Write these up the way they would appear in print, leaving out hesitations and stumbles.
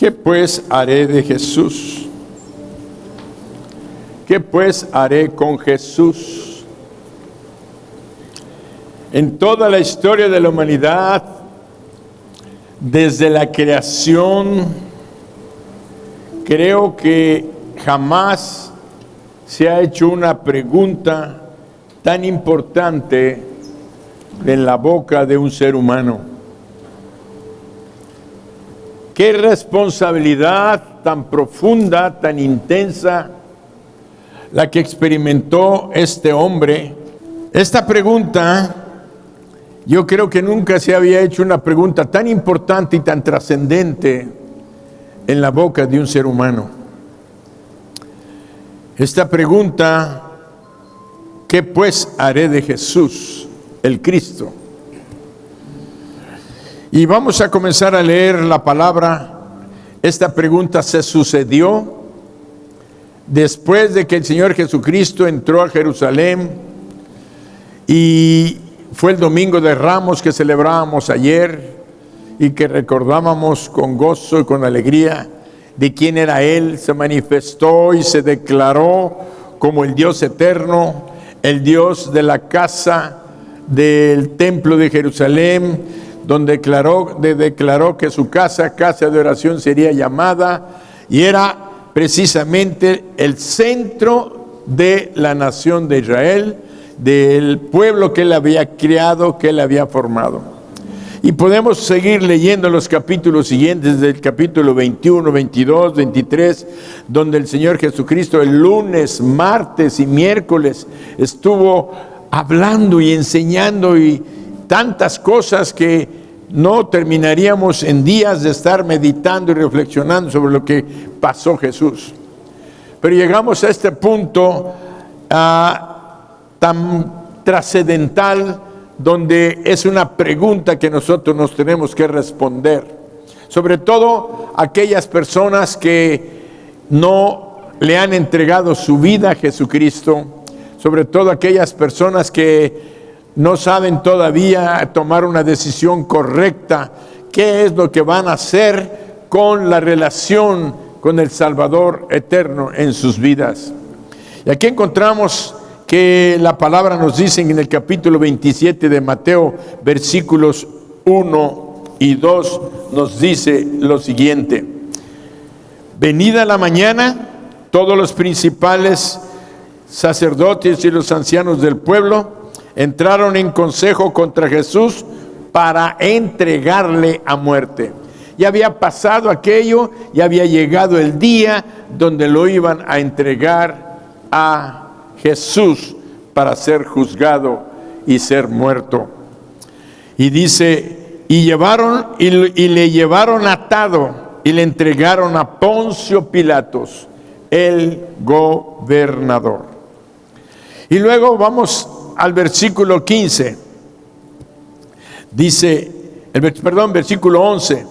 ¿Qué pues haré de Jesús? ¿Qué pues haré con Jesús? En toda la historia de la humanidad, desde la creación, creo que jamás se ha hecho una pregunta tan importante en la boca de un ser humano. Qué responsabilidad tan profunda, tan intensa, la que experimentó este hombre. Esta pregunta, yo creo que nunca se había hecho una pregunta tan importante y tan trascendente en la boca de un ser humano. Esta pregunta, ¿qué pues haré de Jesús, el Cristo? Y vamos a comenzar a leer la palabra. Esta pregunta se sucedió después de que el Señor Jesucristo entró a Jerusalén, y fue el Domingo de Ramos que celebrábamos ayer y que recordábamos con gozo y con alegría de quién era Él. Se manifestó y se declaró como el Dios eterno, el Dios de la casa del templo de Jerusalén, donde declaró que su casa de oración sería llamada, y era precisamente el centro de la nación de Israel, del pueblo que Él había creado, que Él había formado. Y podemos seguir leyendo los capítulos siguientes, del capítulo 21, 22, 23, donde el Señor Jesucristo el lunes, martes y miércoles estuvo hablando y enseñando, y tantas cosas que no terminaríamos en días de estar meditando y reflexionando sobre lo que pasó Jesús. Pero llegamos a este punto tan trascendental, donde es una pregunta que nosotros nos tenemos que responder, sobre todo aquellas personas que no le han entregado su vida a Jesucristo, sobre todo aquellas personas que no saben todavía tomar una decisión correcta, qué es lo que van a hacer con la relación con el Salvador eterno en sus vidas. Y aquí encontramos que la palabra nos dice en el capítulo 27 de Mateo, versículos 1 y 2, nos dice lo siguiente: venida la mañana, todos los principales sacerdotes y los ancianos del pueblo entraron en consejo contra Jesús para entregarle a muerte. Ya había pasado aquello, ya había llegado el día donde lo iban a entregar a Jesús para ser juzgado y ser muerto. Y dice, y le llevaron atado y le entregaron a Poncio Pilatos, el gobernador. Y luego vamos al versículo 15. Dice, versículo 11.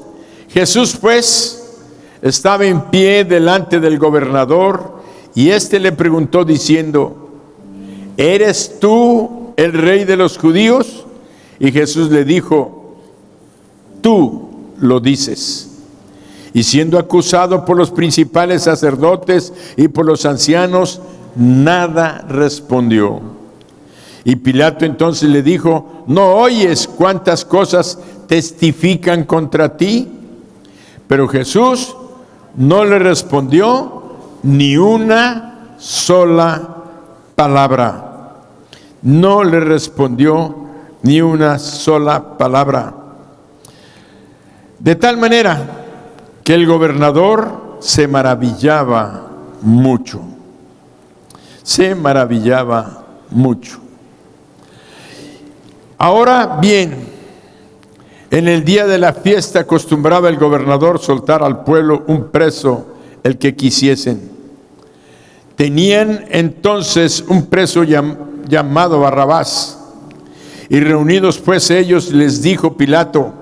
Jesús pues estaba en pie delante del gobernador, y éste le preguntó diciendo, ¿eres tú el rey de los judíos? Y Jesús le dijo, tú lo dices. Y siendo acusado por los principales sacerdotes y por los ancianos, nada respondió. Y Pilato entonces le dijo, ¿no oyes cuántas cosas testifican contra ti? Pero Jesús no le respondió ni una sola palabra. No le respondió ni una sola palabra. De tal manera que el gobernador se maravillaba mucho. Se maravillaba mucho. Ahora bien, en el día de la fiesta acostumbraba el gobernador soltar al pueblo un preso, el que quisiesen. Tenían entonces un preso llamado Barrabás. Y reunidos pues ellos, les dijo Pilato,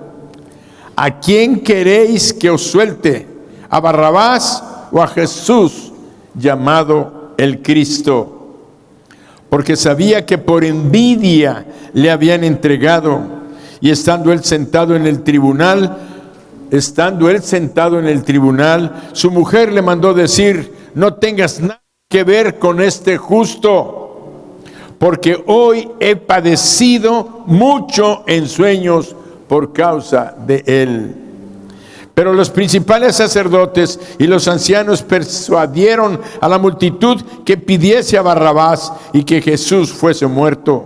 ¿a quién queréis que os suelte? ¿A Barrabás o a Jesús, llamado el Cristo? Porque sabía que por envidia le habían entregado. Y estando él sentado en el tribunal, estando él sentado en el tribunal, su mujer le mandó decir: no tengas nada que ver con este justo, porque hoy he padecido mucho en sueños por causa de él. Pero los principales sacerdotes y los ancianos persuadieron a la multitud que pidiese a Barrabás y que Jesús fuese muerto.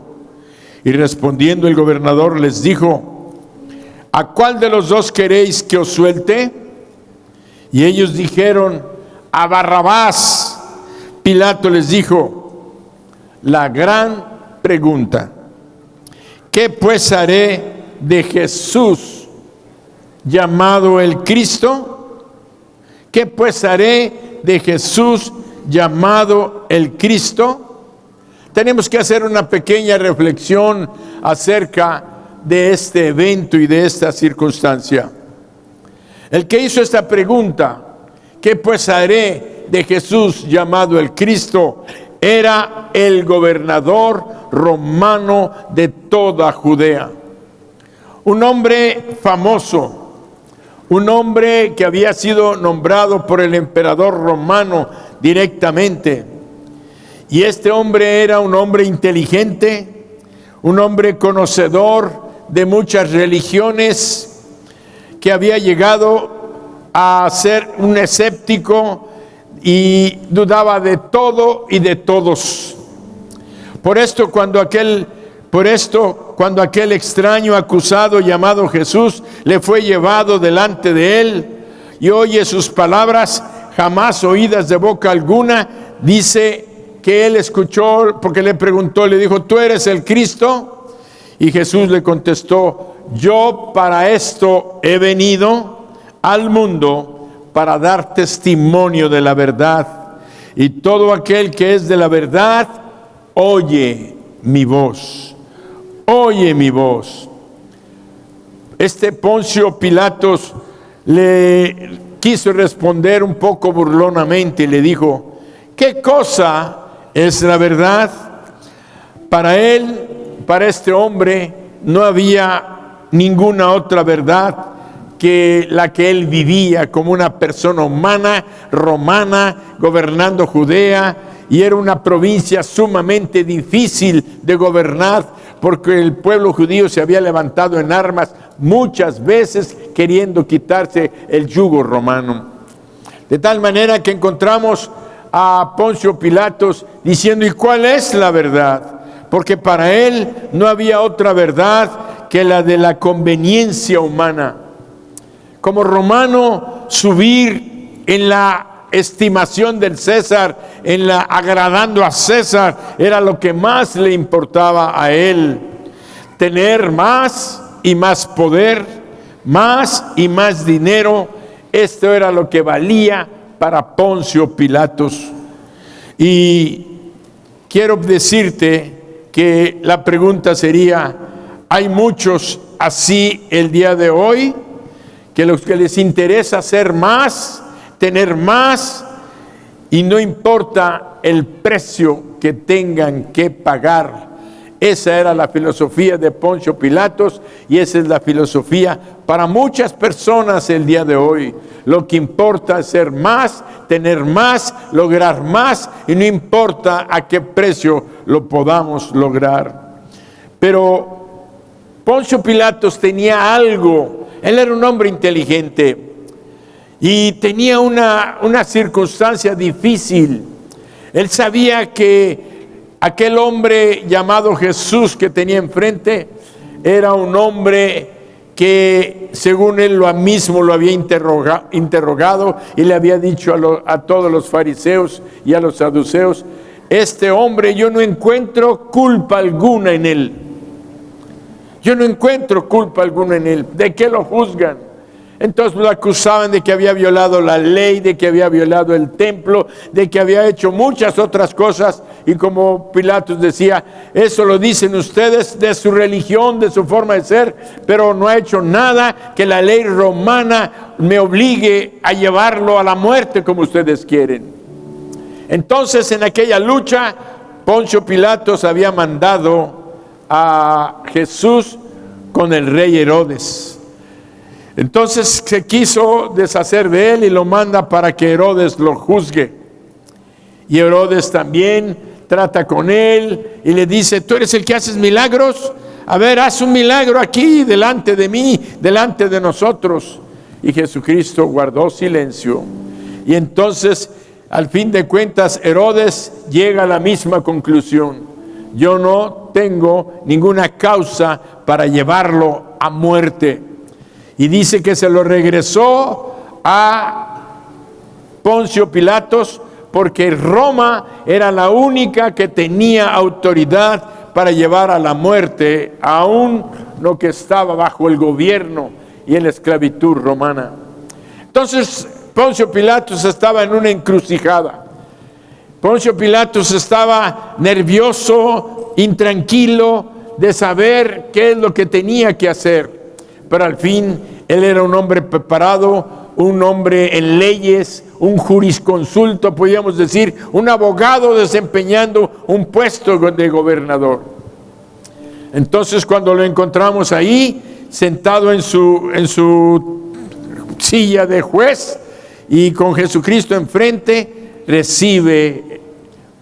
Y respondiendo el gobernador les dijo: ¿a cuál de los dos queréis que os suelte? Y ellos dijeron: a Barrabás. Pilato les dijo: la gran pregunta, ¿qué pues haré de Jesús llamado el Cristo? ¿Qué pues haré de Jesús llamado el Cristo? Tenemos que hacer una pequeña reflexión acerca de este evento y de esta circunstancia. El que hizo esta pregunta, ¿qué pues haré de Jesús llamado el Cristo?, era el gobernador romano de toda Judea. Un hombre famoso, un hombre que había sido nombrado por el emperador romano directamente. Y este hombre era un hombre inteligente, un hombre conocedor de muchas religiones, que había llegado a ser un escéptico y dudaba de todo y de todos. Por esto, cuando aquel extraño acusado llamado Jesús le fue llevado delante de él y oye sus palabras jamás oídas de boca alguna, dice que él escuchó, porque le preguntó, le dijo: ¿tú eres el Cristo? Y Jesús le contestó: yo para esto he venido al mundo, para dar testimonio de la verdad, y todo aquel que es de la verdad oye mi voz. Oye mi voz. Este Poncio Pilatos le quiso responder un poco burlonamente y le dijo: ¿qué cosa es la verdad? Para él, para este hombre, no había ninguna otra verdad que la que él vivía como una persona humana, romana, gobernando Judea, y era una provincia sumamente difícil de gobernar, porque el pueblo judío se había levantado en armas muchas veces queriendo quitarse el yugo romano. De tal manera que encontramos a Poncio Pilatos diciendo: ¿y cuál es la verdad? Porque para él no había otra verdad que la de la conveniencia humana. Como romano, subir en la estimación del César, agradando a César, era lo que más le importaba a él. Tener más y más poder, más y más dinero, esto era lo que valía para Poncio Pilatos. Y quiero decirte que la pregunta sería: ¿hay muchos así el día de hoy? Que los que les interesa hacer más, tener más, y no importa el precio que tengan que pagar. Esa era la filosofía de Poncio Pilatos, y esa es la filosofía para muchas personas el día de hoy. Lo que importa es ser más, tener más, lograr más, y no importa a qué precio lo podamos lograr. Pero Poncio Pilatos tenía algo. Él era un hombre inteligente y tenía una circunstancia difícil. Él sabía que aquel hombre llamado Jesús que tenía enfrente era un hombre que, según él mismo lo había interrogado y le había dicho a todos los fariseos y a los saduceos: este hombre, yo no encuentro culpa alguna en él. Yo no encuentro culpa alguna en él. ¿De qué lo juzgan? Entonces lo acusaban de que había violado la ley, de que había violado el templo, de que había hecho muchas otras cosas. Y como Pilatos decía: eso lo dicen ustedes de su religión, de su forma de ser, pero no ha hecho nada que la ley romana me obligue a llevarlo a la muerte como ustedes quieren. Entonces, en aquella lucha, Poncio Pilatos había mandado a Jesús con el rey Herodes. Entonces se quiso deshacer de él y lo manda para que Herodes lo juzgue. Y Herodes también trata con él y le dice: tú eres el que haces milagros, a ver, haz un milagro aquí delante de mí, delante de nosotros. Y Jesucristo guardó silencio. Y entonces, al fin de cuentas, Herodes llega a la misma conclusión: yo no tengo ninguna causa para llevarlo a muerte. Y dice que se lo regresó a Poncio Pilatos, porque Roma era la única que tenía autoridad para llevar a la muerte a uno que estaba bajo el gobierno y en la esclavitud romana. Entonces Poncio Pilatos estaba en una encrucijada. Poncio Pilatos estaba nervioso, intranquilo de saber qué es lo que tenía que hacer. Pero al fin él era un hombre preparado, un hombre en leyes, un jurisconsulto, podríamos decir, un abogado desempeñando un puesto de gobernador. Entonces, cuando lo encontramos ahí, sentado en su silla de juez y con Jesucristo enfrente, recibe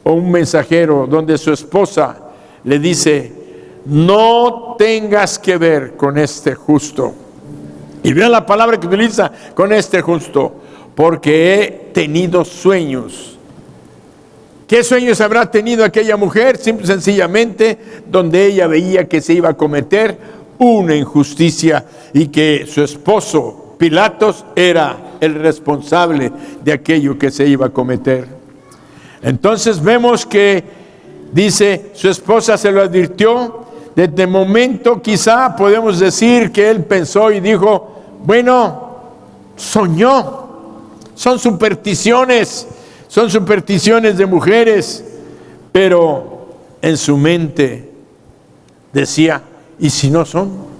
un mensajero donde su esposa le dice: no tengas que ver con este justo. Y vean la palabra que utiliza: con este justo, porque he tenido sueños. ¿Qué sueños habrá tenido aquella mujer? Simple y sencillamente, donde ella veía que se iba a cometer una injusticia y que su esposo Pilatos era el responsable de aquello que se iba a cometer. Entonces vemos que dice, su esposa se lo advirtió. Desde el momento quizá podemos decir que él pensó y dijo: bueno, soñó, son supersticiones de mujeres. Pero en su mente decía: ¿y si no son?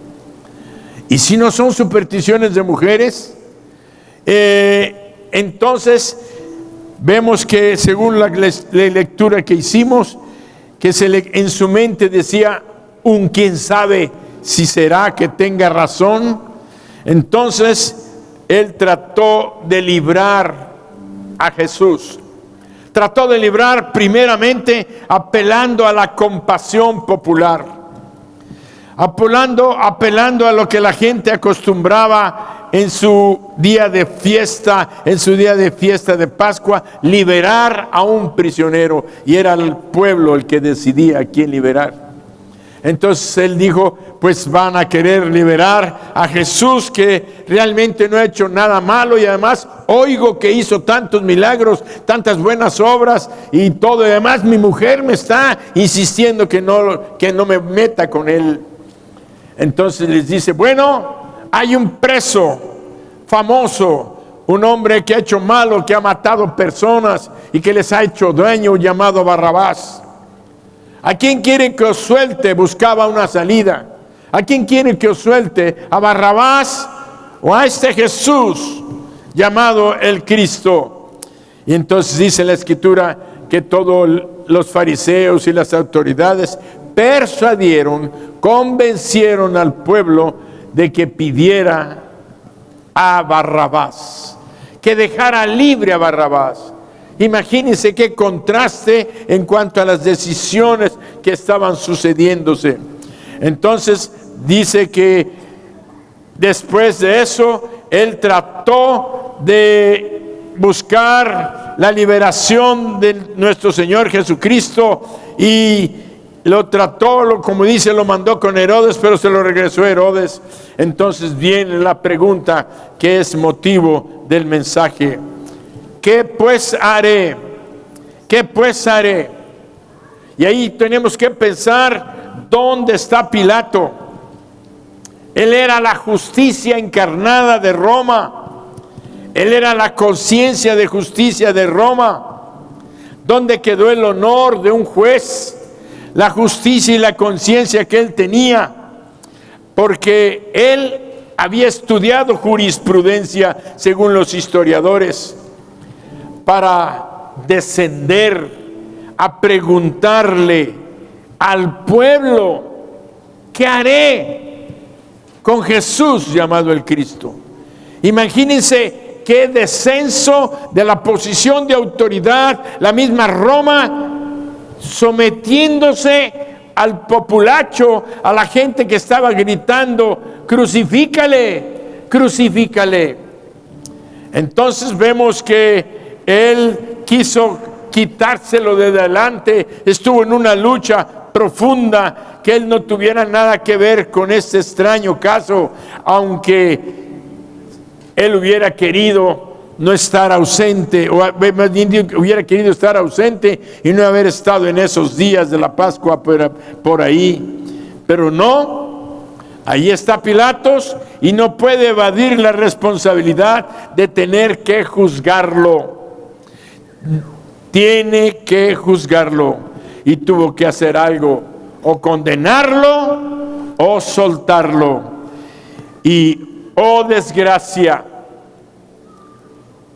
¿Y si no son supersticiones de mujeres? Entonces vemos que según la lectura que hicimos, que en su mente decía: quién sabe si será que tenga razón. Entonces él trató de librar a Jesús. Trató de librar primeramente apelando a la compasión popular, apelando a lo que la gente acostumbraba en su día de fiesta, de Pascua, liberar a un prisionero, y era el pueblo el que decidía a quién liberar. Entonces él dijo: pues van a querer liberar a Jesús, que realmente no ha hecho nada malo, y además oigo que hizo tantos milagros, tantas buenas obras y todo, y además mi mujer me está insistiendo que no me meta con él. Entonces les dice: bueno, hay un preso famoso, un hombre que ha hecho malo, que ha matado personas y que les ha hecho daño, llamado Barrabás. ¿A quién quieren que os suelte? Buscaba una salida. ¿A quién quieren que os suelte? ¿A Barrabás o a este Jesús llamado el Cristo? Y entonces dice la Escritura que todos los fariseos y las autoridades convencieron al pueblo de que pidiera a Barrabás, que dejara libre a Barrabás. Imagínense qué contraste en cuanto a las decisiones que estaban sucediéndose. Entonces dice que después de eso, él trató de buscar la liberación de nuestro Señor Jesucristo, y lo trató, como dice, lo mandó con Herodes, pero se lo regresó Herodes. Entonces viene la pregunta que es motivo del mensaje: ¿qué pues haré? ¿Qué pues haré? Y ahí tenemos que pensar, ¿dónde está Pilato? Él era la justicia encarnada de Roma. Él era la conciencia de justicia de Roma. ¿Dónde quedó el honor de un juez? La justicia y la conciencia que él tenía. Porque él había estudiado jurisprudencia, según los historiadores, para descender a preguntarle al pueblo: ¿qué haré? con Jesús llamado el Cristo. Imagínense qué descenso de la posición de autoridad, la misma Roma sometiéndose al populacho, a la gente que estaba gritando: crucifícale, crucifícale. Entonces vemos que él quiso quitárselo de delante, estuvo en una lucha profunda, que él no tuviera nada que ver con este extraño caso, aunque él hubiera querido no estar ausente, o hubiera querido estar ausente y no haber estado en esos días de la Pascua por ahí, pero no, ahí está Pilatos y no puede evadir la responsabilidad de tener que juzgarlo. Tiene que juzgarlo y tuvo que hacer algo, o condenarlo o soltarlo. Y oh desgracia,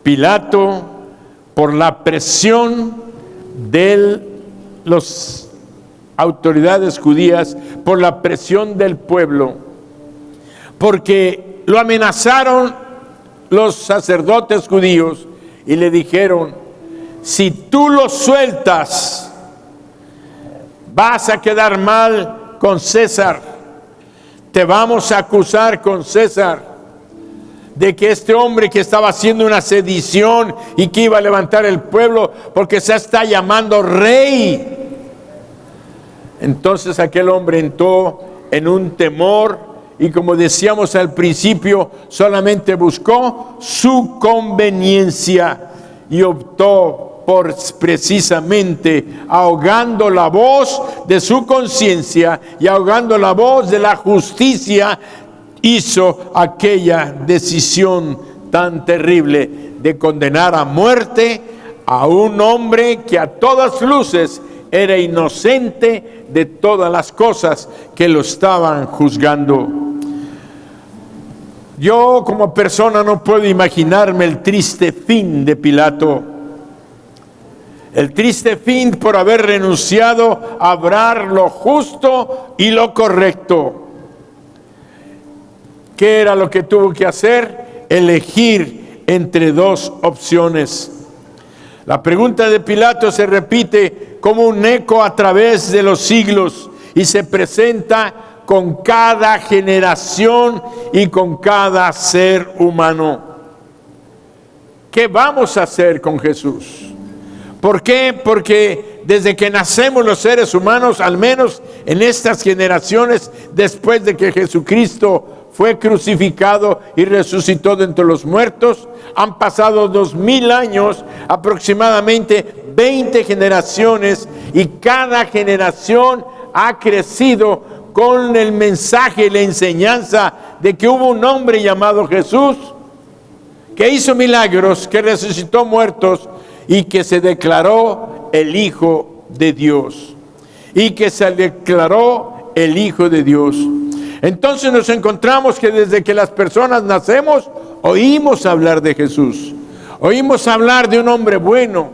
Pilato, por la presión de las autoridades judías, por la presión del pueblo, porque lo amenazaron los sacerdotes judíos y le dijeron: si tú lo sueltas, vas a quedar mal con César, te vamos a acusar con César de que este hombre que estaba haciendo una sedición y que iba a levantar el pueblo porque se está llamando rey. Entonces aquel hombre entró en un temor y, como decíamos al principio, solamente buscó su conveniencia y optó por precisamente, ahogando la voz de su conciencia y ahogando la voz de la justicia, hizo aquella decisión tan terrible de condenar a muerte a un hombre que a todas luces era inocente de todas las cosas que lo estaban juzgando. Yo como persona no puedo imaginarme el triste fin de Pilato. El triste fin por haber renunciado a obrar lo justo y lo correcto. ¿Qué era lo que tuvo que hacer? Elegir entre dos opciones. La pregunta de Pilato se repite como un eco a través de los siglos y se presenta con cada generación y con cada ser humano. ¿Qué vamos a hacer con Jesús? ¿Por qué? Porque desde que nacemos los seres humanos, al menos en estas generaciones, después de que Jesucristo fue crucificado y resucitó de entre los muertos, han pasado 2000 años, aproximadamente 20 generaciones, y cada generación ha crecido con el mensaje y la enseñanza de que hubo un hombre llamado Jesús, que hizo milagros, que resucitó muertos y que se declaró el Hijo de Dios. Y que se declaró el Hijo de Dios. Entonces nos encontramos que desde que las personas nacemos, oímos hablar de Jesús. Oímos hablar de un hombre bueno.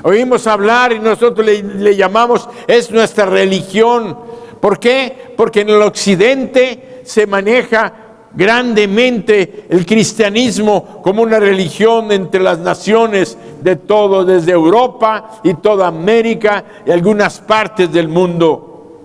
Oímos hablar y nosotros le llamamos, es nuestra religión. ¿Por qué? Porque en el occidente se maneja grandemente el cristianismo como una religión entre las naciones de todo, desde Europa y toda América y algunas partes del mundo.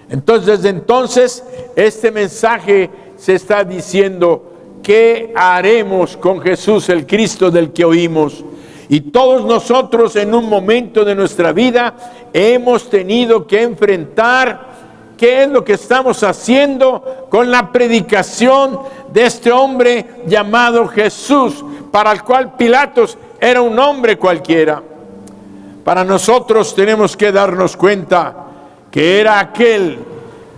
Entonces, desde entonces, este mensaje se está diciendo: ¿qué haremos con Jesús, el Cristo del que oímos? Y todos nosotros en un momento de nuestra vida hemos tenido que enfrentar qué es lo que estamos haciendo con la predicación de este hombre llamado Jesús, para el cual Pilatos era un hombre cualquiera. Para nosotros tenemos que darnos cuenta que era aquel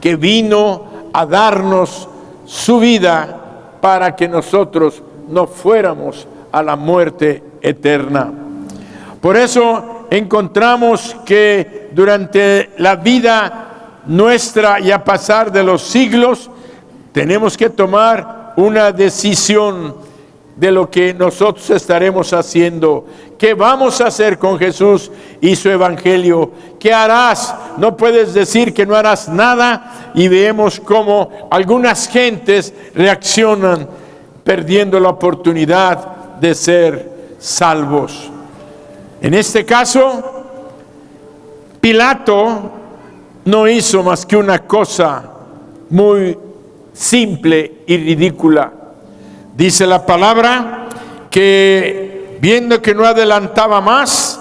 que vino a darnos su vida para que nosotros no fuéramos a la muerte eterna. Por eso encontramos que durante la vida nuestra y a pasar de los siglos tenemos que tomar una decisión: de lo que nosotros estaremos haciendo. ¿Qué vamos a hacer con Jesús y su evangelio? ¿Qué harás? No puedes decir que no harás nada. Y vemos cómo algunas gentes reaccionan perdiendo la oportunidad de ser salvos. En este caso, Pilato no hizo más que una cosa muy simple y ridícula. Dice la palabra que viendo que no adelantaba más,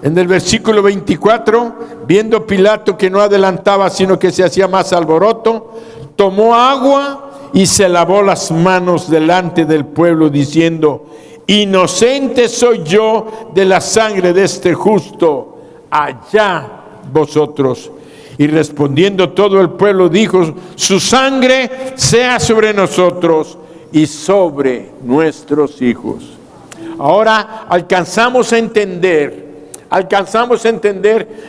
en el versículo 24, viendo Pilato que no adelantaba sino que se hacía más alboroto, tomó agua y se lavó las manos delante del pueblo diciendo: inocente soy yo de la sangre de este justo, allá vosotros. Y respondiendo todo el pueblo dijo: su sangre sea sobre nosotros y sobre nuestros hijos. Ahora alcanzamos a entender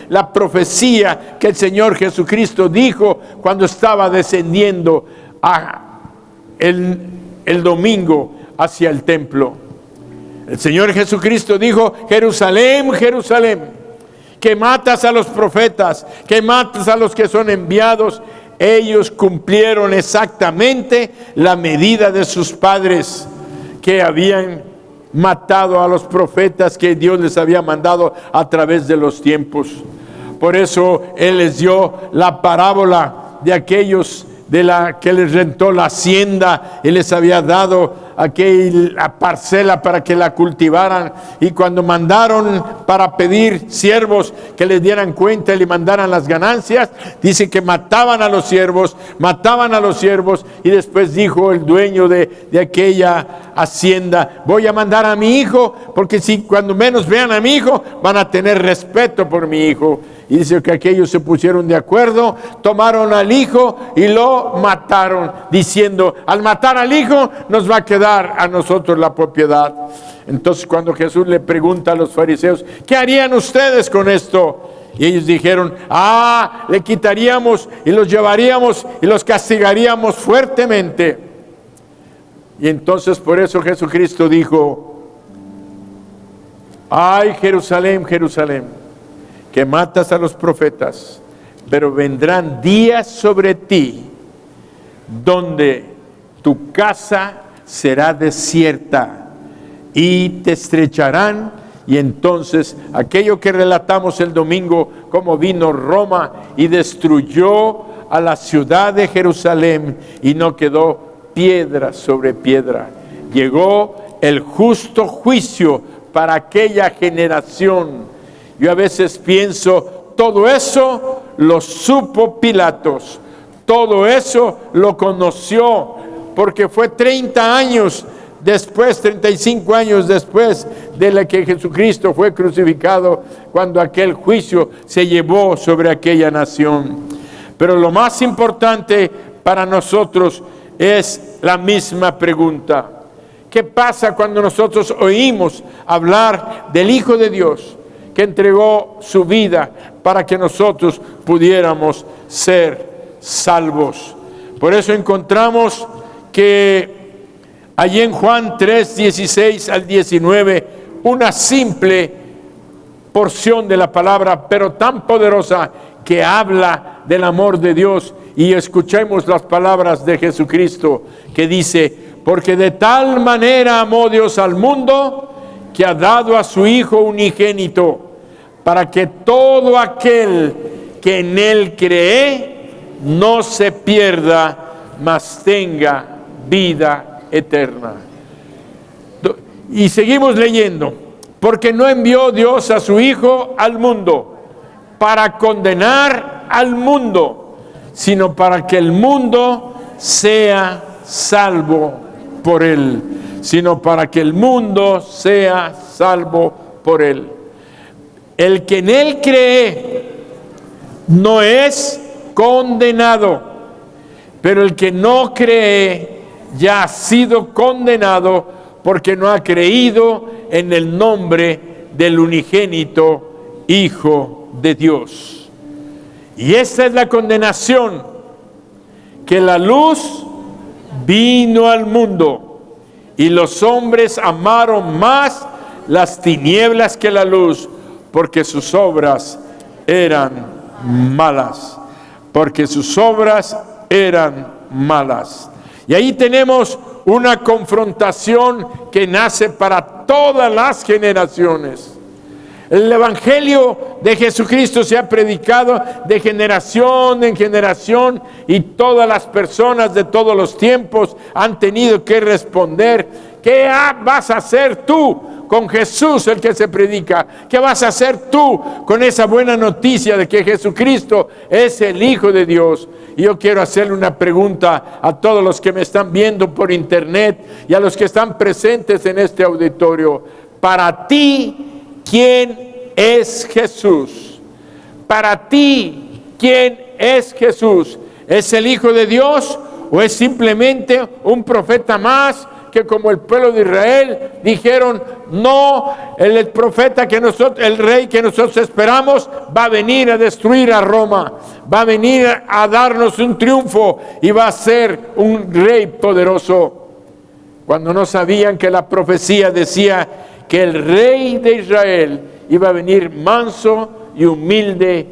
la profecía que el Señor Jesucristo dijo cuando estaba descendiendo el domingo hacia el templo. El Señor Jesucristo dijo: Jerusalén, Jerusalén, que matas a los profetas, que matas a los que son enviados. Ellos cumplieron exactamente la medida de sus padres, que habían matado a los profetas que Dios les había mandado a través de los tiempos. Por eso Él les dio la parábola de aquellos de la que les rentó la hacienda y les había dado aquella parcela para que la cultivaran, y cuando mandaron para pedir siervos que les dieran cuenta y le mandaran las ganancias, dice que mataban a los siervos, y después dijo el dueño de aquella hacienda: voy a mandar a mi hijo, porque si cuando menos vean a mi hijo van a tener respeto por mi hijo. Y dice que aquellos se pusieron de acuerdo, tomaron al hijo y lo mataron, diciendo: al matar al hijo nos va a quedar a nosotros la propiedad. Entonces cuando Jesús le pregunta a los fariseos: ¿qué harían ustedes con esto? Y ellos dijeron: le quitaríamos y los llevaríamos y los castigaríamos fuertemente. Y entonces por eso Jesucristo dijo: ay, Jerusalén, Jerusalén, que matas a los profetas, pero vendrán días sobre ti donde tu casa será desierta y te estrecharán. Y entonces aquello que relatamos el domingo, como vino Roma y destruyó a la ciudad de Jerusalén y no quedó piedra sobre piedra. Llegó el justo juicio para aquella generación. Yo a veces pienso, todo eso lo supo Pilatos, todo eso lo conoció, porque fue 30 años después, 35 años después de la que Jesucristo fue crucificado, cuando aquel juicio se llevó sobre aquella nación. Pero lo más importante para nosotros es la misma pregunta: ¿qué pasa cuando nosotros oímos hablar del Hijo de Dios, que entregó su vida para que nosotros pudiéramos ser salvos? Por eso encontramos que allí en Juan 3, 16 al 19, una simple porción de la palabra, pero tan poderosa, que habla del amor de Dios. Y escuchemos las palabras de Jesucristo, que dice: porque de tal manera amó Dios al mundo, que ha dado a su Hijo unigénito, para que todo aquel que en Él cree no se pierda, mas tenga vida eterna. Y seguimos leyendo: porque no envió Dios a su Hijo al mundo para condenar al mundo, sino para que el mundo sea salvo por Él. El que en Él cree no es condenado, pero el que no cree ya ha sido condenado, porque no ha creído en el nombre del unigénito Hijo de Dios. Y esta es la condenación: que la luz vino al mundo, y los hombres amaron más las tinieblas que la luz, porque sus obras eran malas. Porque sus obras eran malas. Y ahí tenemos una confrontación que nace para todas las generaciones. El Evangelio de Jesucristo se ha predicado de generación en generación, y todas las personas de todos los tiempos han tenido que responder: ¿qué vas a hacer tú con Jesús, el que se predica? ¿Qué vas a hacer tú con esa buena noticia de que Jesucristo es el Hijo de Dios? Y yo quiero hacerle una pregunta a todos los que me están viendo por internet y a los que están presentes en este auditorio. Para ti, ¿quién es Jesús? Para ti, ¿quién es Jesús? ¿Es el Hijo de Dios o es simplemente un profeta más que, como el pueblo de Israel, dijeron: no, el profeta que nosotros, el rey que nosotros esperamos, va a venir a destruir a Roma, va a venir a darnos un triunfo y va a ser un rey poderoso? Cuando no sabían que la profecía decía que el rey de Israel iba a venir manso y humilde,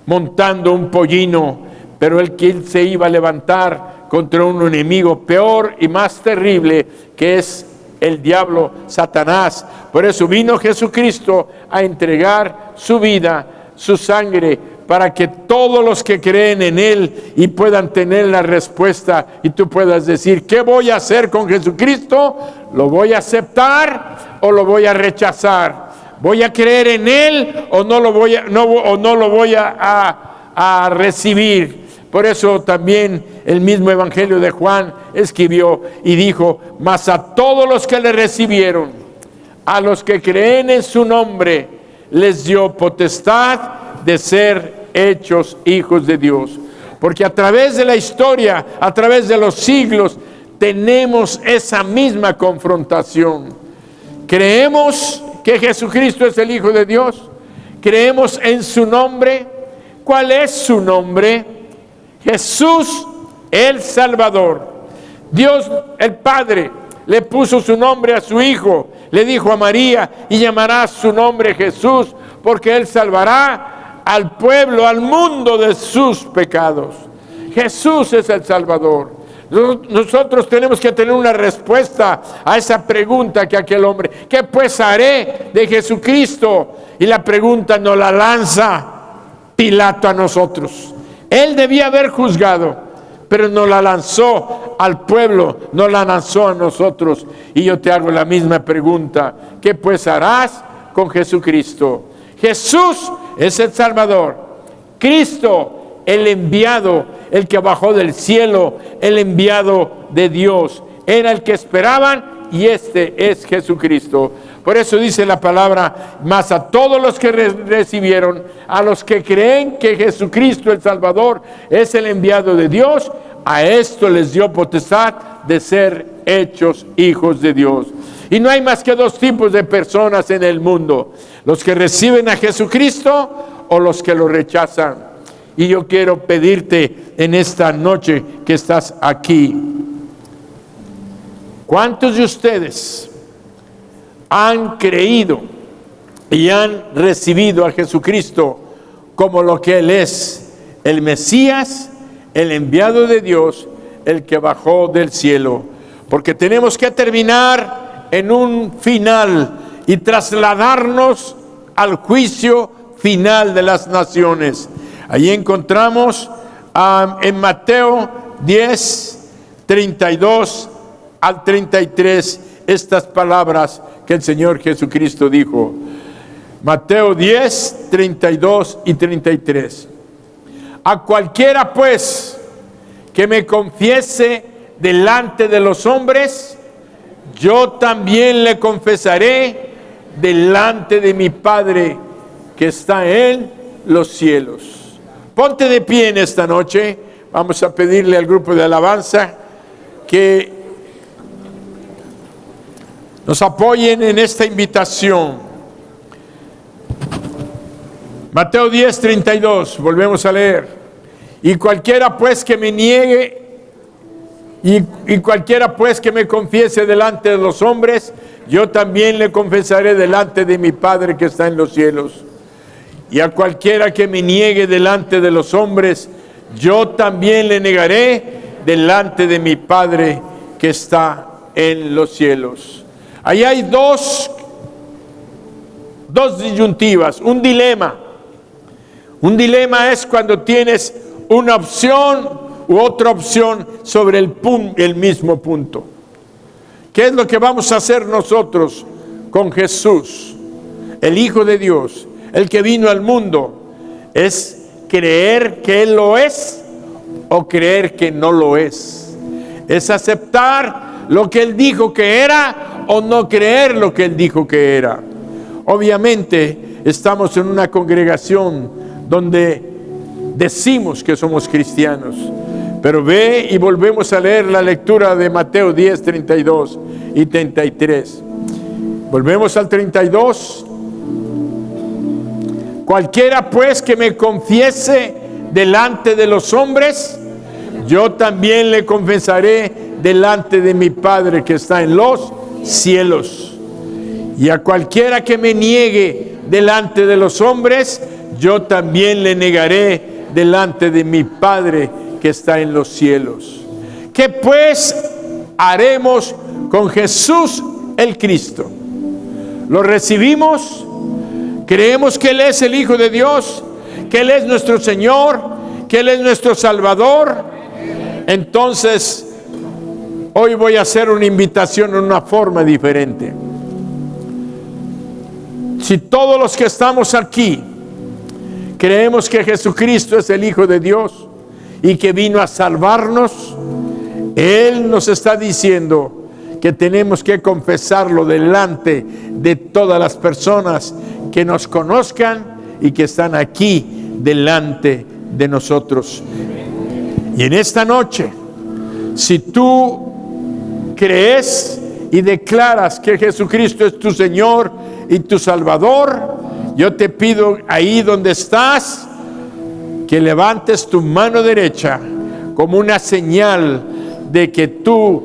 montando un pollino, pero el que se iba a levantar contra un enemigo peor y más terrible, que es el diablo, Satanás. Por eso vino Jesucristo a entregar su vida, su sangre, para que todos los que creen en Él y puedan tener la respuesta, y tú puedas decir: ¿qué voy a hacer con Jesucristo? ¿Lo voy a aceptar o lo voy a rechazar? ¿Voy a creer en Él o no lo voy a recibir? Por eso también el mismo Evangelio de Juan escribió y dijo: mas a todos los que le recibieron, a los que creen en su nombre, les dio potestad de ser hechos hijos de Dios. Porque a través de la historia, a través de los siglos, tenemos esa misma confrontación. ¿Creemos que Jesucristo es el Hijo de Dios? ¿Creemos en su nombre? ¿Cuál es su nombre? Jesús el Salvador. Dios el Padre le puso su nombre a su Hijo. Le dijo a María: y llamará su nombre Jesús, porque Él salvará al pueblo, al mundo de sus pecados. Jesús es el Salvador. Nosotros tenemos que tener una respuesta a esa pregunta que aquel hombre: ¿qué pues haré de Jesucristo? Y la pregunta nos la lanza Pilato a nosotros. Él debía haber juzgado, pero nos la lanzó al pueblo, nos la lanzó a nosotros. Y yo te hago la misma pregunta: ¿qué pues harás con Jesucristo? Jesús es el Salvador, Cristo el enviado, el que bajó del cielo, el enviado de Dios, era el que esperaban, y este es Jesucristo. Por eso dice la palabra: mas a todos los que recibieron, a los que creen que Jesucristo el Salvador es el enviado de Dios, a esto les dio potestad de ser hechos hijos de Dios. Y no hay más que dos tipos de personas en el mundo: los que reciben a Jesucristo o los que lo rechazan. Y yo quiero pedirte en esta noche que estás aquí: ¿cuántos de ustedes han creído y han recibido a Jesucristo como lo que Él es, el Mesías, el enviado de Dios, el que bajó del cielo? Porque tenemos que terminar en un final y trasladarnos al juicio final de las naciones. Allí encontramos en Mateo 10, 32 al 33, estas palabras que el Señor Jesucristo dijo. Mateo 10, 32 y 33. A cualquiera pues que me confiese delante de los hombres, yo también le confesaré delante de mi Padre que está en los cielos. Ponte de pie en esta noche. Vamos a pedirle al grupo de alabanza que nos apoyen en esta invitación. Mateo 10, 32, volvemos a leer. Y cualquiera pues que me niegue Y cualquiera pues que me confiese delante de los hombres, yo también le confesaré delante de mi Padre que está en los cielos. Y a cualquiera que me niegue delante de los hombres, yo también le negaré delante de mi Padre que está en los cielos. Ahí hay dos disyuntivas, un dilema. Un dilema es cuando tienes una opción u otra opción sobre el mismo punto. ¿Qué es lo que vamos a hacer nosotros con Jesús, el Hijo de Dios, el que vino al mundo? ¿Es creer que Él lo es o creer que no lo es? ¿Es aceptar lo que Él dijo que era o no creer lo que Él dijo que era? Obviamente estamos en una congregación donde decimos que somos cristianos, pero ve y volvemos a leer la lectura de Mateo 10, 32 y 33. Volvemos al 32. Cualquiera pues que me confiese delante de los hombres, yo también le confesaré delante de mi Padre que está en los cielos. Y a cualquiera que me niegue delante de los hombres, yo también le negaré delante de mi Padre que está en los cielos. ¿Qué pues haremos con Jesús el Cristo? ¿Lo recibimos? ¿Creemos que Él es el Hijo de Dios? ¿Que Él es nuestro Señor? ¿Que Él es nuestro Salvador? Entonces, hoy voy a hacer una invitación en una forma diferente. Si todos los que estamos aquí creemos que Jesucristo es el Hijo de Dios y que vino a salvarnos, Él nos está diciendo que tenemos que confesarlo delante de todas las personas que nos conozcan y que están aquí delante de nosotros. Y en esta noche, si tú crees y declaras que Jesucristo es tu Señor y tu Salvador, yo te pido ahí donde estás que levantes tu mano derecha como una señal de que tú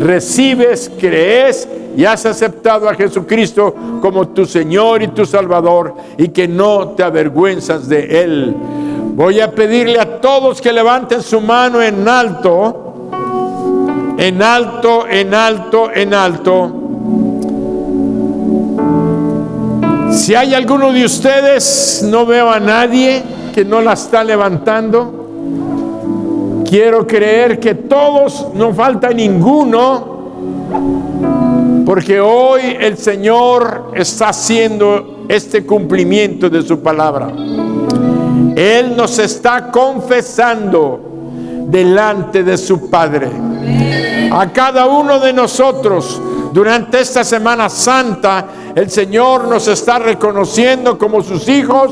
recibes, crees y has aceptado a Jesucristo como tu Señor y tu Salvador y que no te avergüenzas de Él. Voy a pedirle a todos que levanten su mano en alto, en alto, en alto, en alto. Si hay alguno de ustedes, no veo a nadie que no la está levantando. Quiero creer que todos, no falta ninguno, porque hoy el Señor está haciendo este cumplimiento de su palabra. Él nos está confesando delante de su Padre. A cada uno de nosotros, durante esta Semana Santa, el Señor nos está reconociendo como sus hijos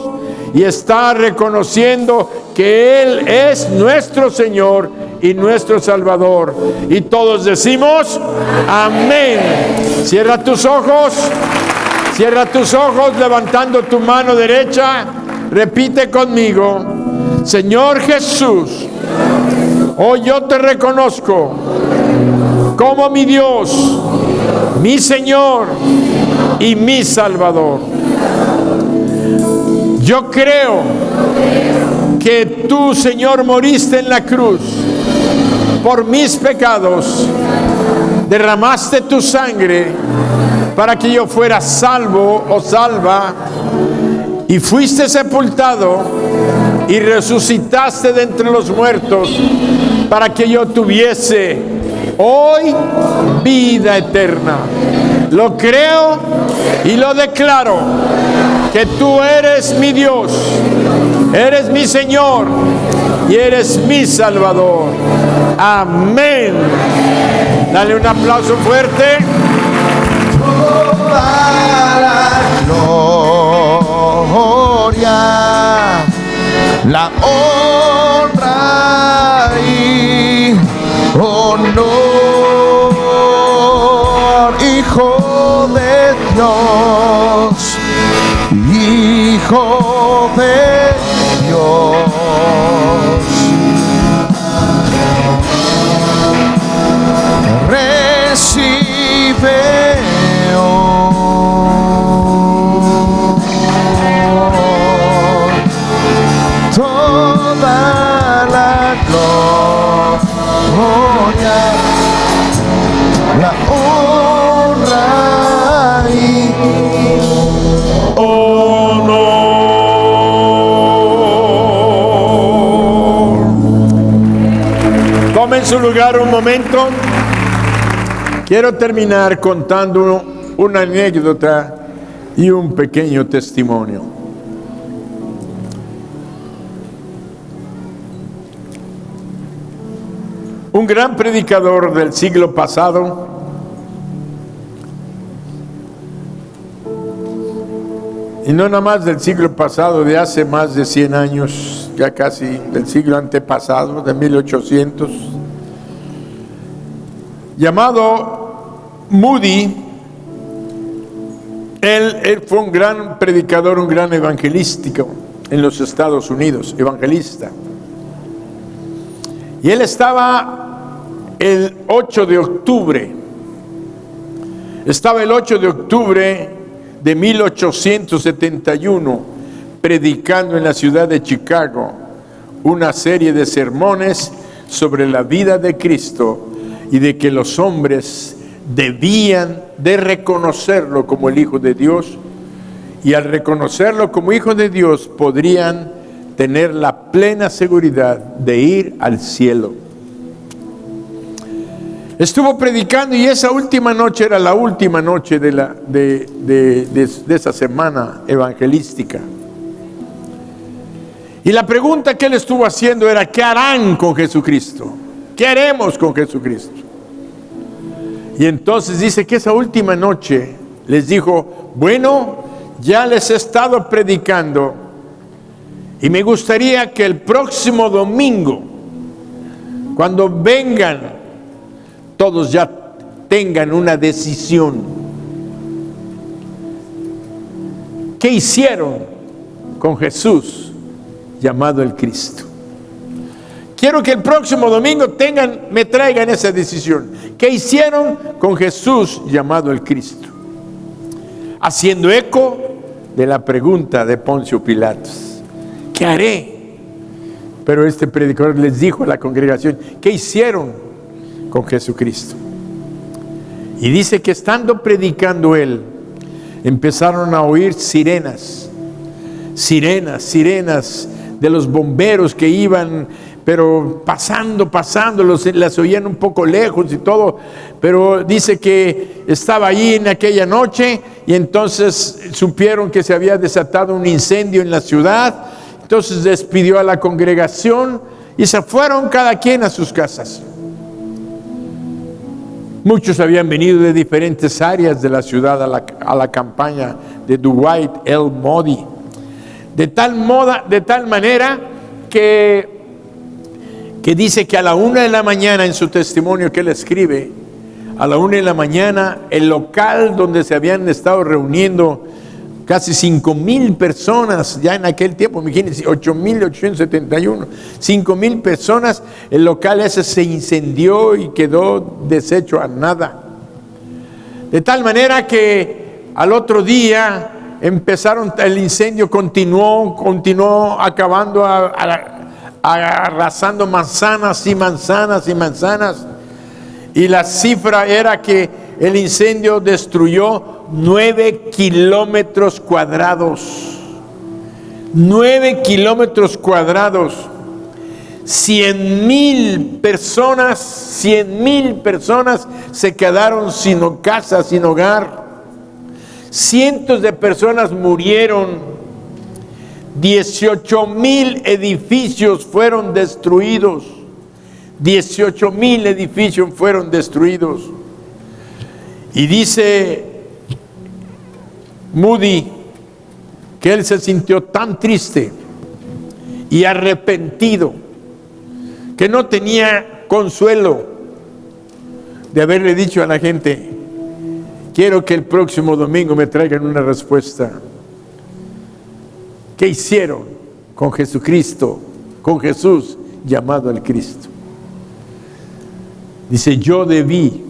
y está reconociendo que Él es nuestro Señor y nuestro Salvador. Y todos decimos amén. Cierra tus ojos levantando tu mano derecha. Repite conmigo: Señor Jesús, hoy yo te reconozco como mi Dios, mi Señor y mi Salvador. Yo creo que tú, Señor, moriste en la cruz por mis pecados, derramaste tu sangre para que yo fuera salvo o salva, y fuiste sepultado y resucitaste de entre los muertos para que yo tuviese hoy vida eterna. Lo creo y lo declaro, que tú eres mi Dios, eres mi Señor y eres mi Salvador. Amén. Dale un aplauso fuerte. Toda la gloria, la honra y honor, Hijo de Dios, Hijo de Dios. la honra y honor. Tome en su lugar un momento. Quiero terminar contando una anécdota y un pequeño testimonio. Un gran predicador del siglo pasado y no nada más del siglo pasado, de hace más de 100 años, ya casi del siglo antepasado, de 1800, llamado Moody. Él fue un gran predicador, un gran evangelístico en los Estados Unidos, evangelista. Y él estaba el 8 de octubre de 1871 predicando en la ciudad de Chicago una serie de sermones sobre la vida de Cristo y de que los hombres debían de reconocerlo como el Hijo de Dios, y al reconocerlo como Hijo de Dios podrían tener la plena seguridad de ir al cielo. Estuvo predicando y esa última noche era la última noche de esa semana evangelística. Y la pregunta que él estuvo haciendo era: ¿qué harán con Jesucristo? ¿Qué haremos con Jesucristo? Y entonces dice que esa última noche les dijo: bueno, ya les he estado predicando y me gustaría que el próximo domingo, cuando vengan, todos ya tengan una decisión. ¿Qué hicieron con Jesús llamado el Cristo? Quiero que el próximo domingo me traigan esa decisión. ¿Qué hicieron con Jesús llamado el Cristo? Haciendo eco de la pregunta de Poncio Pilatos: ¿qué haré? Pero este predicador les dijo a la congregación: ¿qué hicieron con Jesucristo? Y dice que estando predicando él, empezaron a oír sirenas de los bomberos que iban, pero pasando, las oían un poco lejos y todo, pero dice que estaba allí en aquella noche y entonces supieron que se había desatado un incendio en la ciudad. Entonces despidió a la congregación y se fueron cada quien a sus casas. Muchos habían venido de diferentes áreas de la ciudad a la campaña de Dwight L. Moody. De tal manera que dice que a la 1 de la mañana, en su testimonio que él escribe, a la 1 de la mañana, el local donde se habían estado reuniendo casi 5,000 personas, ya en aquel tiempo, imagínense, 8,871, 5,000 personas, el local ese se incendió y quedó deshecho a nada. De tal manera que al otro día el incendio continuó acabando, arrasando manzanas y manzanas y manzanas, y la cifra era que el incendio destruyó 9 kilómetros cuadrados. 9 kilómetros cuadrados. 100,000 personas se quedaron sin casa, sin hogar. Cientos de personas murieron. 18,000 edificios fueron destruidos. 18,000 edificios fueron destruidos. Y dice Moody que él se sintió tan triste y arrepentido que no tenía consuelo de haberle dicho a la gente: quiero que el próximo domingo me traigan una respuesta. ¿Qué hicieron con Jesucristo, con Jesús llamado el Cristo? Dice: yo debí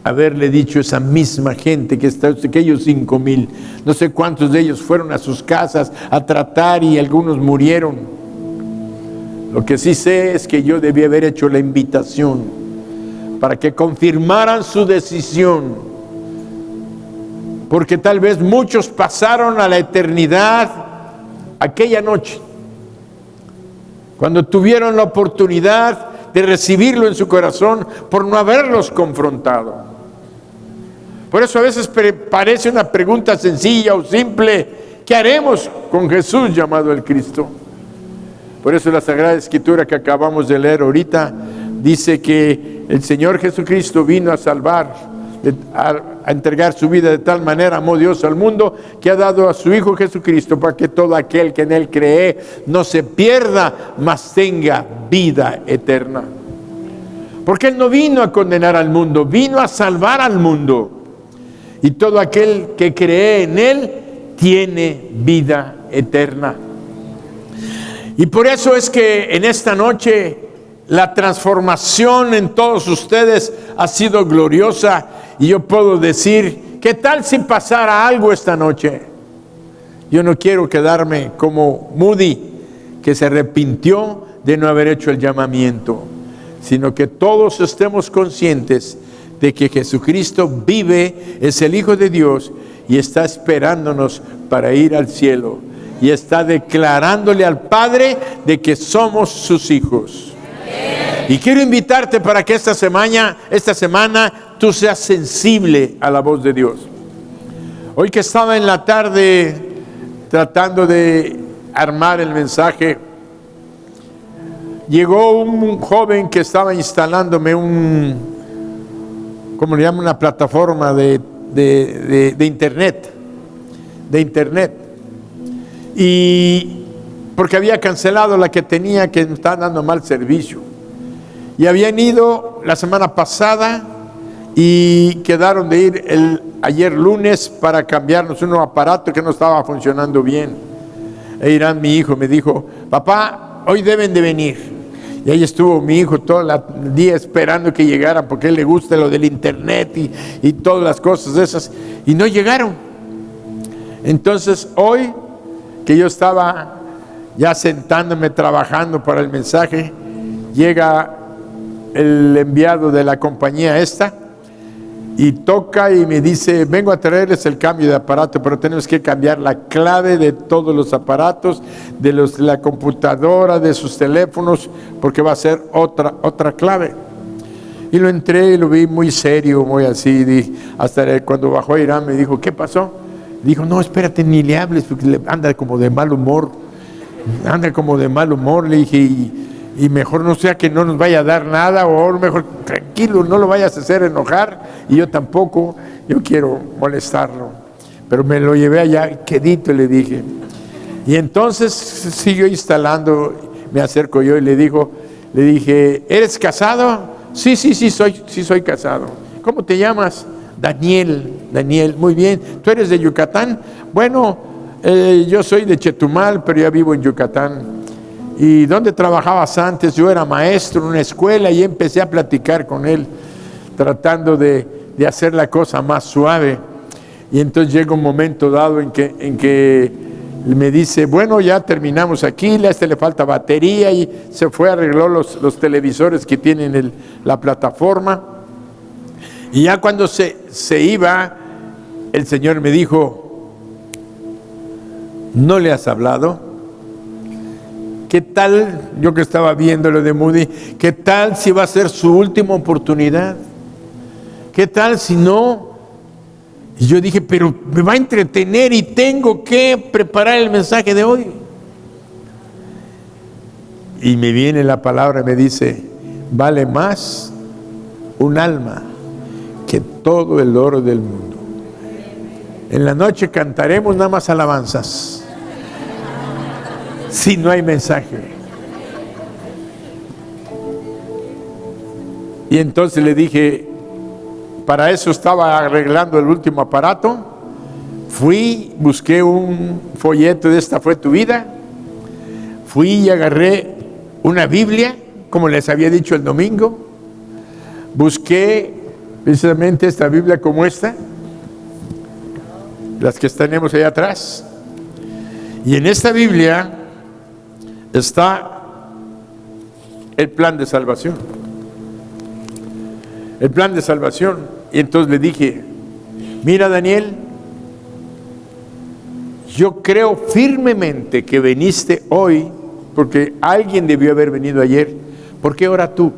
haberle dicho a esa misma gente aquellos 5,000, no sé cuántos de ellos fueron a sus casas a tratar y algunos murieron. Lo que sí sé es que yo debí haber hecho la invitación para que confirmaran su decisión, porque tal vez muchos pasaron a la eternidad aquella noche, cuando tuvieron la oportunidad de recibirlo en su corazón por no haberlos confrontado. Por eso a veces parece una pregunta sencilla o simple: ¿qué haremos con Jesús llamado el Cristo? Por eso la Sagrada Escritura que acabamos de leer ahorita dice que el Señor Jesucristo vino a salvar, a entregar su vida. De tal manera amó Dios al mundo que ha dado a su Hijo Jesucristo, para que todo aquel que en Él cree no se pierda, mas tenga vida eterna. Porque Él no vino a condenar al mundo, vino a salvar al mundo. Y todo aquel que cree en Él tiene vida eterna. Y por eso es que en esta noche la transformación en todos ustedes ha sido gloriosa. Y yo puedo decir, ¿qué tal si pasara algo esta noche? Yo no quiero quedarme como Moody, que se arrepintió de no haber hecho el llamamiento, sino que todos estemos conscientes de que Jesucristo vive, es el Hijo de Dios y está esperándonos para ir al cielo, y está declarándole al Padre de que somos sus hijos. Y quiero invitarte para que esta semana tú seas sensible a la voz de Dios. Hoy que estaba en la tarde tratando de armar el mensaje, llegó un joven que estaba instalándome ¿cómo le llaman? Una plataforma de internet. Y porque había cancelado la que tenía, que me estaba dando mal servicio. Y habían ido la semana pasada y quedaron de ir ayer lunes para cambiarnos un aparato que no estaba funcionando bien. E Irán, mi hijo, me dijo: papá, hoy deben de venir. Y ahí estuvo mi hijo todo el día esperando que llegaran, porque a él le gusta lo del internet y todas las cosas de esas, y no llegaron. Entonces hoy que yo estaba ya sentándome trabajando para el mensaje, llega el enviado de la compañía esta y toca y me dice: vengo a traerles el cambio de aparato, pero tenemos que cambiar la clave de todos los aparatos, de la computadora, de sus teléfonos, porque va a ser otra clave. Y lo entré y lo vi muy serio, muy así. Hasta cuando bajó Irán me dijo: ¿qué pasó? Dijo: no, espérate, ni le hables, porque anda como de mal humor. Le dije: y mejor no sea que no nos vaya a dar nada, o mejor tranquilo, no lo vayas a hacer enojar, y yo tampoco, yo quiero molestarlo. Pero me lo llevé allá quedito y le dije. Y entonces siguió instalando, me acerco yo y le dije: ¿eres casado? Sí, soy casado. ¿Cómo te llamas? Daniel, muy bien. ¿Tú eres de Yucatán? Bueno, yo soy de Chetumal, pero ya vivo en Yucatán. ¿Y dónde trabajabas antes? Yo era maestro en una escuela, y empecé a platicar con él, tratando de hacer la cosa más suave. Y entonces llega un momento dado en que me dice: bueno, ya terminamos aquí, a este le falta batería, y se fue, arregló los televisores que tienen la plataforma. Y ya cuando se iba, el Señor me dijo: ¿no le has hablado? ¿Qué tal? Yo que estaba viendo lo de Moody, ¿qué tal si va a ser su última oportunidad? ¿Qué tal si no? Y yo dije: pero me va a entretener y tengo que preparar el mensaje de hoy. Y me viene la palabra y me dice: vale más un alma que todo el oro del mundo. En la noche cantaremos nada más alabanzas, si no hay mensaje. Y entonces le dije, para eso estaba arreglando el último aparato, fui, busqué un folleto de Esta fue tu vida, fui y agarré una Biblia, como les había dicho el domingo, busqué precisamente esta Biblia como esta, las que tenemos allá atrás, y en esta Biblia está el plan de salvación. el plan de salvación. Y entonces le dije, mira Daniel, yo creo firmemente que viniste hoy porque alguien debió haber venido ayer. ¿Por qué ahora tú?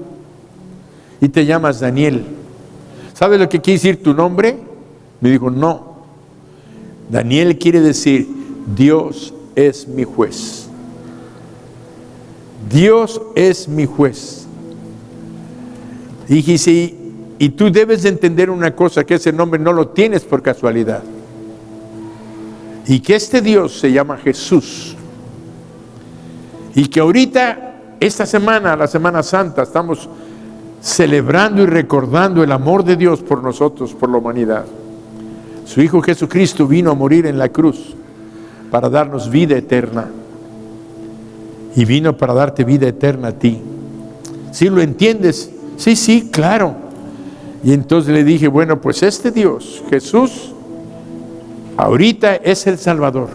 Y te llamas Daniel. ¿Sabes lo que quiere decir tu nombre? Me dijo, no. Daniel quiere decir, Dios es mi juez. Dios es mi juez. Dije, sí, y tú debes de entender una cosa, que ese nombre no lo tienes por casualidad. Y que este Dios se llama Jesús. Y que ahorita, esta semana, la Semana Santa, estamos celebrando y recordando el amor de Dios por nosotros, por la humanidad. Su Hijo Jesucristo vino a morir en la cruz para darnos vida eterna. Y vino para darte vida eterna a ti. ¿Sí lo entiendes? Sí, claro. Y entonces le dije, bueno, pues este Dios, Jesús, ahorita es el Salvador.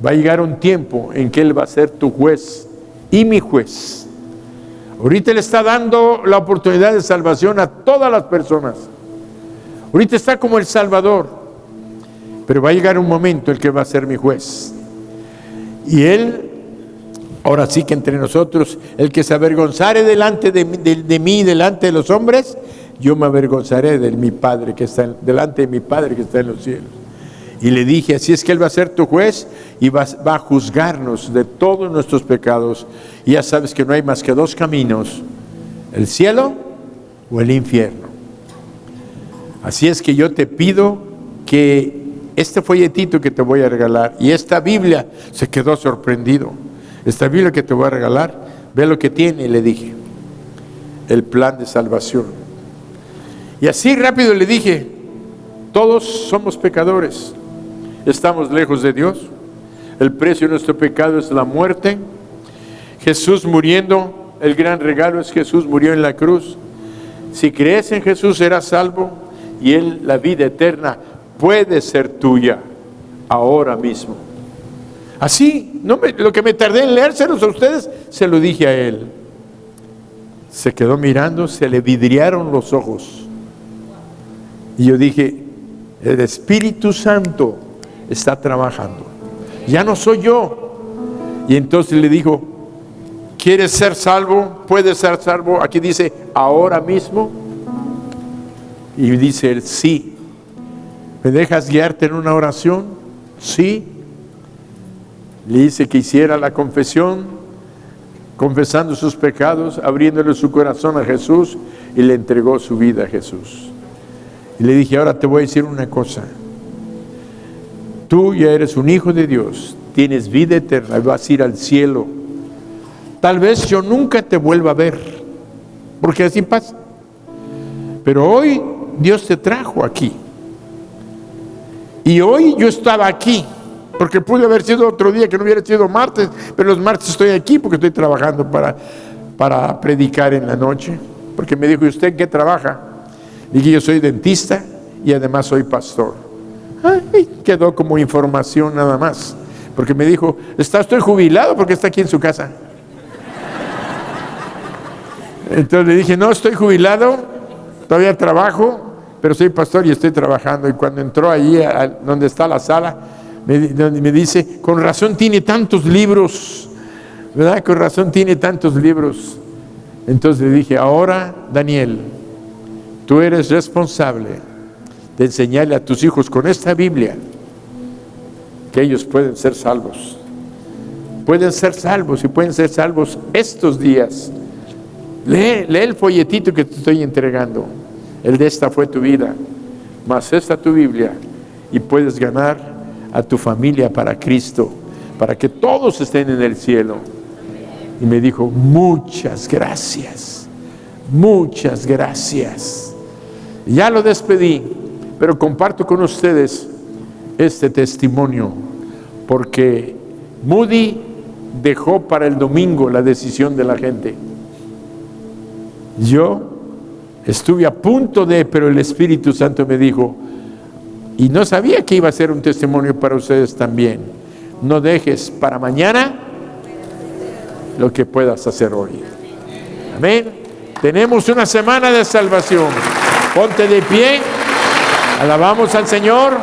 Va a llegar un tiempo en que Él va a ser tu juez y mi juez. Ahorita Él está dando la oportunidad de salvación a todas las personas. Ahorita está como el Salvador. Pero va a llegar un momento en que va a ser mi juez. Y Él, ahora sí que entre nosotros, el que se avergonzare delante de mí, delante de los hombres, yo me avergonzaré de mi Padre que está delante de mi Padre que está en los cielos. Y le dije, así es que Él va a ser tu juez y va a juzgarnos de todos nuestros pecados. Y ya sabes que no hay más que dos caminos, el cielo o el infierno. Así es que yo te pido que este folletito que te voy a regalar y esta Biblia, se quedó sorprendido. Esta Biblia que te voy a regalar, ve lo que tiene, le dije, el plan de salvación. Y así rápido le dije, todos somos pecadores, estamos lejos de Dios, el precio de nuestro pecado es la muerte. Jesús muriendo, el gran regalo es Jesús murió en la cruz. Si crees en Jesús serás salvo y Él, la vida eterna, puede ser tuya ahora mismo. Así, lo que me tardé en leérselos a ustedes, se lo dije a Él. Se quedó mirando, se le vidriaron los ojos. Y yo dije, el Espíritu Santo está trabajando. Ya no soy yo. Y entonces le dijo, ¿quieres ser salvo? ¿Puedes ser salvo? Aquí dice, ahora mismo. Y dice él, sí. ¿Me dejas guiarte en una oración? Sí. Le dice que hiciera la confesión, confesando sus pecados, abriéndole su corazón a Jesús, y le entregó su vida a Jesús. Y le dije, ahora te voy a decir una cosa. Tú ya eres un hijo de Dios, tienes vida eterna, vas a ir al cielo. Tal vez yo nunca te vuelva a ver, porque así pasa. Pero hoy Dios te trajo aquí. Y hoy yo estaba aquí, porque pude haber sido otro día que no hubiera sido martes, pero los martes estoy aquí porque estoy trabajando para predicar en la noche. Porque me dijo, ¿y usted en qué trabaja? Dije, yo soy dentista y además soy pastor. Ay, quedó como información nada más, porque me dijo, estoy jubilado porque está aquí en su casa. Entonces le dije, no, estoy jubilado, todavía trabajo, pero soy pastor y estoy trabajando. Y cuando entró allí donde está la sala, me dice, con razón tiene tantos libros, ¿verdad? Con razón tiene tantos libros. Entonces le dije, ahora, Daniel, tú eres responsable de enseñarle a tus hijos con esta Biblia que ellos pueden ser salvos. Pueden ser salvos y pueden ser salvos estos días. Lee el folletito que te estoy entregando. El de esta fue tu vida, mas esta tu Biblia, y puedes ganar a tu familia para Cristo, para que todos estén en el cielo. Y me dijo, muchas gracias, muchas gracias. Ya lo despedí, pero comparto con ustedes este testimonio, porque Moody dejó para el domingo la decisión de la gente. Yo estuve a punto pero el Espíritu Santo me dijo, y no sabía que iba a ser un testimonio para ustedes también, no dejes para mañana lo que puedas hacer hoy. Amén. Tenemos una semana de salvación. Ponte de pie. Alabamos al Señor.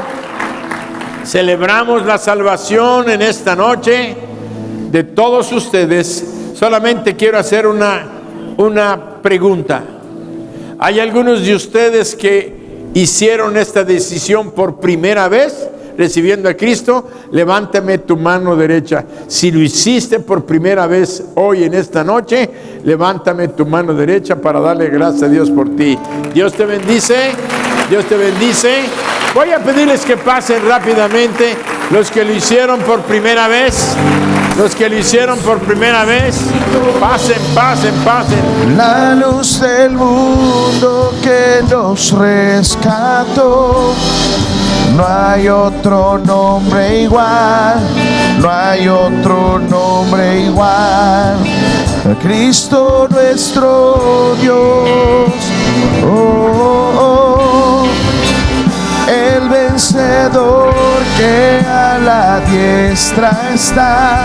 Celebramos la salvación en esta noche de todos ustedes. Solamente quiero hacer una pregunta. ¿Hay algunos de ustedes que hicieron esta decisión por primera vez, recibiendo a Cristo? Levántame tu mano derecha. Si lo hiciste por primera vez hoy en esta noche, levántame tu mano derecha para darle gracias a Dios por ti. Dios te bendice. Dios te bendice. Voy a pedirles que pasen rápidamente los que lo hicieron por primera vez. Los que lo hicieron por primera vez, pasen, pasen, pasen. La luz del mundo que nos rescató. No hay otro nombre igual, no hay otro nombre igual. Cristo nuestro Dios, el vencedor que a la diestra está.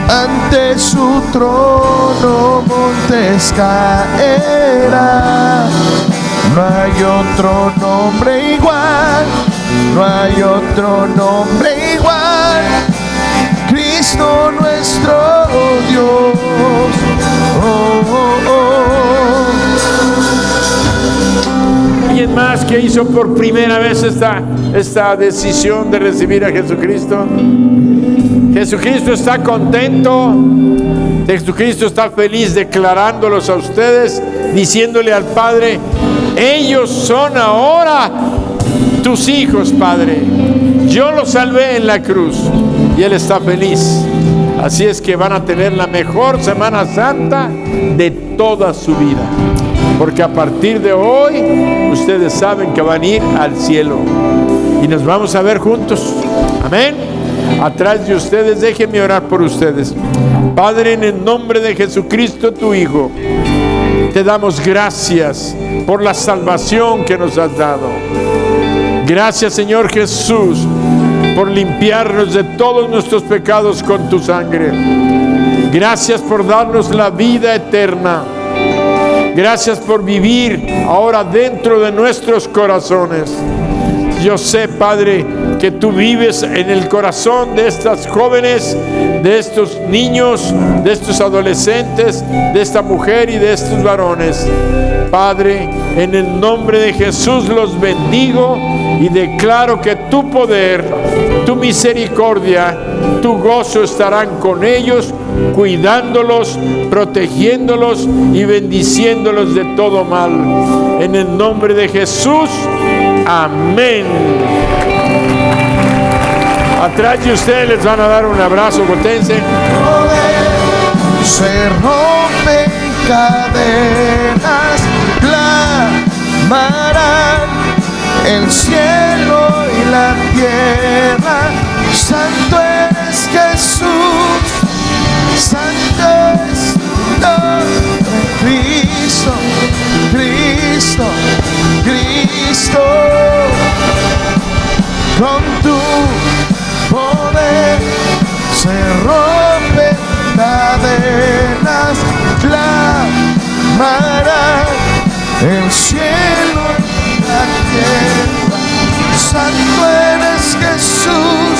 Ante su trono montes caerán. No hay otro nombre igual, no hay otro nombre igual. Cristo nuestro Dios. ¿Alguien más que hizo por primera vez esta decisión de recibir a Jesucristo? Jesucristo está contento. Jesucristo está feliz declarándolos a ustedes, diciéndole al Padre: ellos son ahora tus hijos, Padre. Yo los salvé en la cruz y Él está feliz. Así es que van a tener la mejor Semana Santa de toda su vida, porque a partir de hoy ustedes saben que van a ir al cielo y nos vamos a ver juntos. Amén. Atrás de ustedes, déjenme orar por ustedes. Padre, en el nombre de Jesucristo, tu Hijo, te damos gracias por la salvación que nos has dado. Gracias, Señor Jesús, por limpiarnos de todos nuestros pecados con tu sangre. Gracias por darnos la vida eterna. Gracias por vivir ahora dentro de nuestros corazones. Yo sé, Padre, que tú vives en el corazón de estas jóvenes, de estos niños, de estos adolescentes, de esta mujer y de estos varones. Padre, en el nombre de Jesús los bendigo y declaro que tu poder, tu misericordia, tu gozo estarán con ellos, cuidándolos, protegiéndolos y bendiciéndolos de todo mal. En el nombre de Jesús, amén. Atrás de ustedes les van a dar un abrazo, potencia. Se rompen cadenas, clamarán el cielo y la tierra. Santo eres Jesús, santo es tu nombre. Cristo, Cristo, Cristo. Con tu poder se rompen cadenas, clamarán el cielo y la tierra. Santo eres Jesús,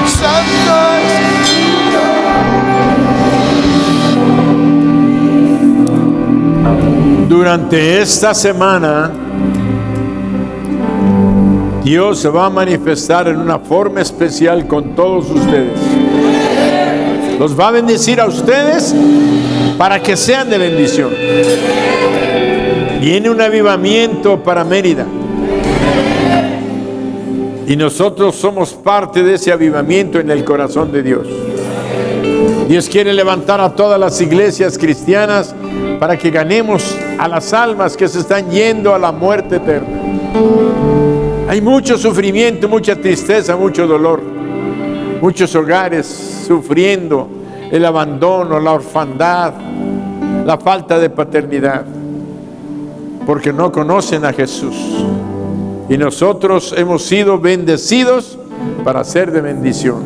santo es Dios. Durante esta semana, Dios se va a manifestar en una forma especial con todos ustedes. Los va a bendecir a ustedes para que sean de bendición. Viene un avivamiento para Mérida. Y nosotros somos parte de ese avivamiento en el corazón de Dios. Dios quiere levantar a todas las iglesias cristianas para que ganemos a las almas que se están yendo a la muerte eterna. Hay mucho sufrimiento, mucha tristeza, mucho dolor. Muchos hogares sufriendo el abandono, la orfandad, la falta de paternidad, porque no conocen a Jesús. Y nosotros hemos sido bendecidos para ser de bendición.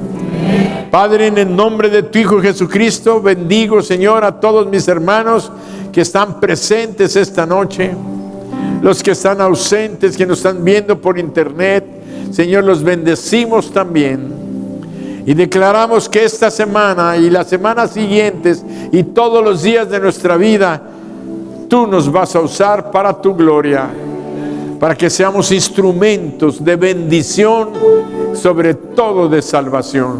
Padre, en el nombre de tu Hijo Jesucristo, bendigo, Señor, a todos mis hermanos que están presentes esta noche, los que están ausentes, que nos están viendo por internet. Señor, los bendecimos también y declaramos que esta semana y las semanas siguientes y todos los días de nuestra vida, tú nos vas a usar para tu gloria, para que seamos instrumentos de bendición, sobre todo de salvación.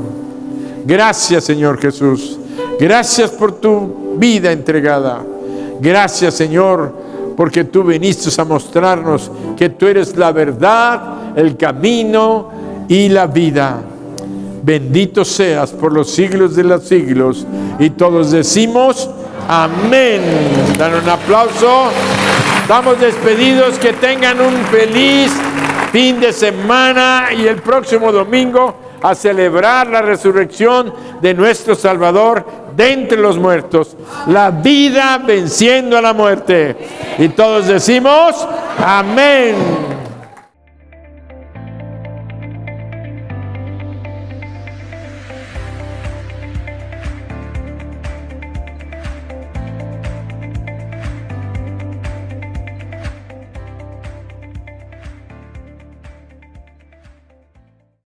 Gracias, Señor Jesús. Gracias por tu vida entregada. Gracias, Señor, porque tú viniste a mostrarnos que tú eres la verdad, el camino y la vida. Bendito seas por los siglos de los siglos. Y todos decimos amén. Dan un aplauso. Estamos despedidos. Que tengan un feliz fin de semana y el próximo domingo a celebrar la resurrección de nuestro Salvador de entre los muertos, la vida venciendo a la muerte. Y todos decimos amén.